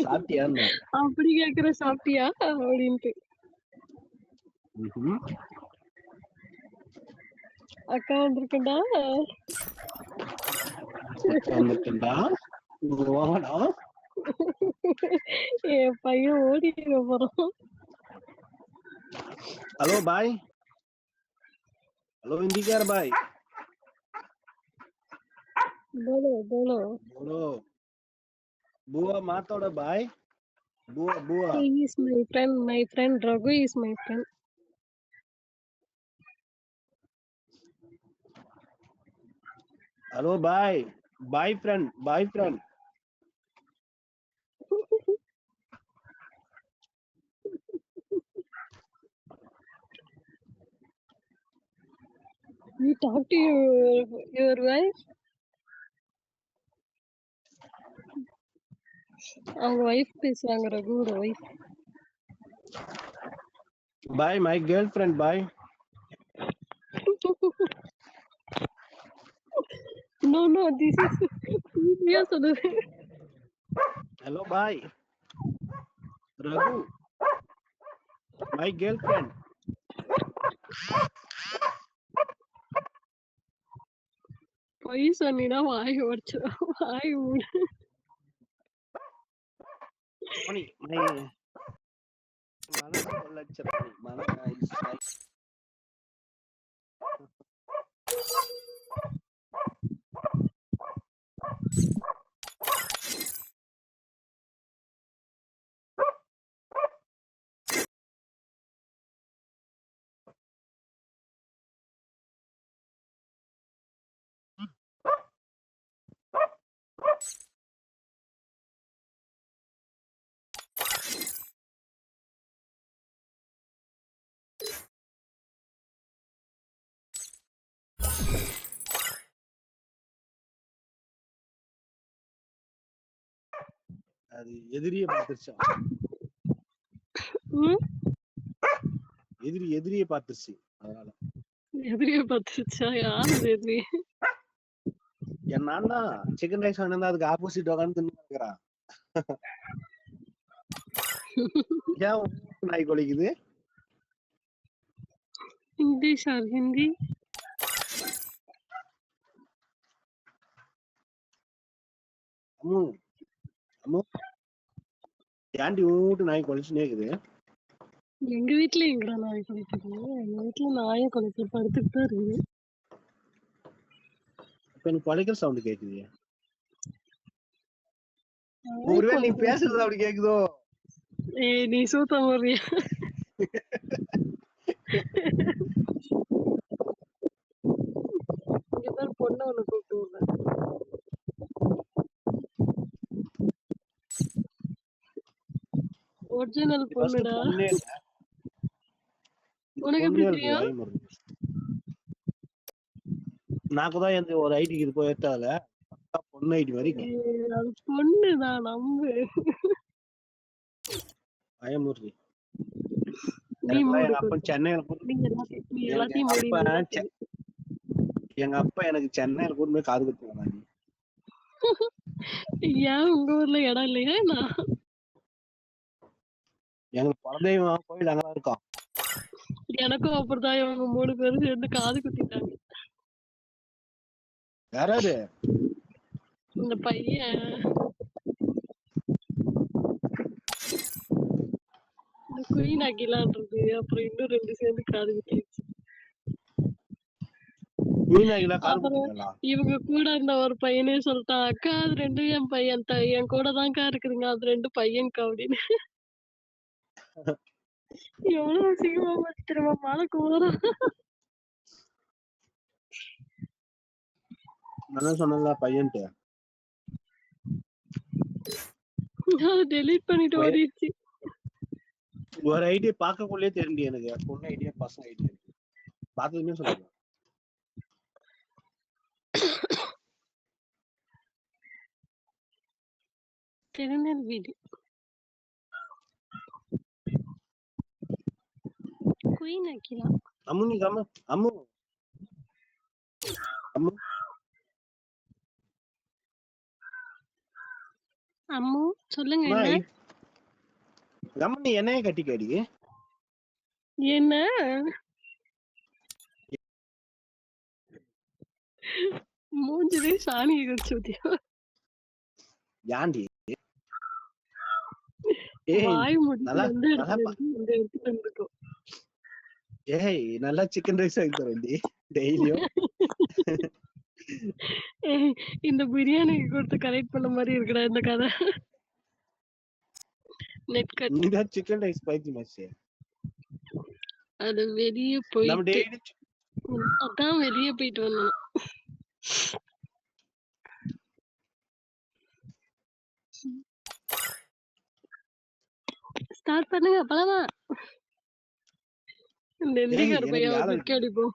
சாப்பிட்டியான்னு. அப்படி கேக்குற சாப்பிட்டியா அப்படின்ட்டு. அக்கா வந்திருக்கேன்டா. என் பையன் ஓடிட்டு போறான். हेलो भाई, हेलो हिंदी भाई, बोलो बोलो बोलो बुआ मातोड़ा भाई, बुआ बुआ. He is my friend Raghu is my friend. Hello भाई, bye friend. You talk to your wife. அவங்க wife பேசுறாங்க, ரகுவோட wife. Bye my girlfriend, bye. No, this is serious. Hello bye. Raghu, my girlfriend. பொய் சொன்னீனா வாய் உடைச்சிடும். வாய் மூடு. Money, my மனசு கொள்ளச்சப்படி மனசு. அது எதிரியை பார்த்துருச்சா? எதிரியை பார்த்துருச்சு. அதனால எதிரியை பார்த்துருச்சா? யாரு எதிரி? என் நான் தான் சிக்கன் ரைஸ் வாங்கினா அதுக்கு ஆப்போசிட் உட்காந்து தின்னுக்கிறான். ஏன் நாய் கொலைக்குது? ஹிந்தி சார், ஹிந்தி. ஏன்டி ஊட்டு நாய் கொலைச்சுனே இருக்குது? எங்க வீட்டுல எங்கடா நாய் கொலைக்குது? எங்க வீட்டுல நாயை கொலைக்க படுத்துட்டு தான் இருக்குது. இப்ப எனக்கு கொலைக்கிற சவுண்ட் கேக்குது. ஒருவேளை நீ பேசுறது அப்படி கேக்குதோ? ஏய், நீ சூத்த போறியா? இங்கதான் பொண்ணு ஒண்ணு கூப்பிட்டு விடுறேன். ஒரிஜினல் பொண்ணுடா. உனக்கு எப்படி தெரியும்? நாக்குதான் எந்த ஒரு ஐடிக்கு இது போய் ஏத்தால பொண்ணு ஐடி மாதிரி அது பொண்ணுதான், நம்பு. பயமுறுதி. எங்க அப்பா எனக்கு சென்னையில கூட்டு போய் காது குத்துவாங்க. ஏன் உங்க ஊர்ல இடம் இல்லையா? எங்களுக்கு குலதெய்வம் கோயில் அங்கதான் இருக்கோம். எனக்கும் அப்படிதான். இவங்க 3 பேரும் சேர்ந்து காது குத்திட்டாங்க. யாராவது? இந்த பையன் குயின் அகிலான்றது, அப்புறம் இன்னும் 2 சேர்ந்து காது குத்திடுச்சு. இவங்க கூட இருந்த ஒரு பையனே சொல்லிட்டான், அக்கா அது 2 என் பையன், என் கூட தான்க்கா இருக்குதுங்க, அது 2 பையன்க்கா அப்படின்னு. எவ்வளவு அசிங்கமா வச்சிருவா மாலை கூறோம். நான் சொன்னல பையன்ட்டு அது டெலீட் பண்ணிட்டு ஓடிடுச்சு. ஒரு ஐடியா பார்க்கக்குள்ளே தெரிஞ்சு எனக்கு பொண்ணு ஐடியா பசங்க ஐடியா பார்த்ததுமே சொல்லுங்க. திருநெல்வேலி குயின் அகிலா. அம்மு நீ கம்மு அம்மு அம்மு அம்மு சொல்லுங்க அம்மா, என்ன அம்மா நீ என்னைய கட்டிக்கடி. என்ன மூஞ்சிலே சாணியை கடிச்சு ஊத்தியா ஏன்டி? ஏய் வாய் முடிச்சு நல்லா எந்த நல்லா இடத்துல இருக்கு அந்த இடத்துல இருந்துக்கும் ஏய் நல்லா சிக்கன் ரைஸ் வாங்கி தரேன்டி டெய்லியும். ஏய், இந்த பிரியாணிக்கு கொடுத்து கரெக்ட் பண்ண மாதிரி இருக்குடா இந்த கதை. Net cut. நீதான் சிக்கன் ரைஸ் பைத்தியமாச்சு. அது வெளியே நம்ம போயிட்டு டெய்லி அதான் வெளியே போயிட்டு வந்தோம். ஸ்டார்ட் பண்ணுங்க அப்பதான் இந்த ஏய் இந்திக்கார எனக்கு பையன் வேலை பிக் அடிப்போம்.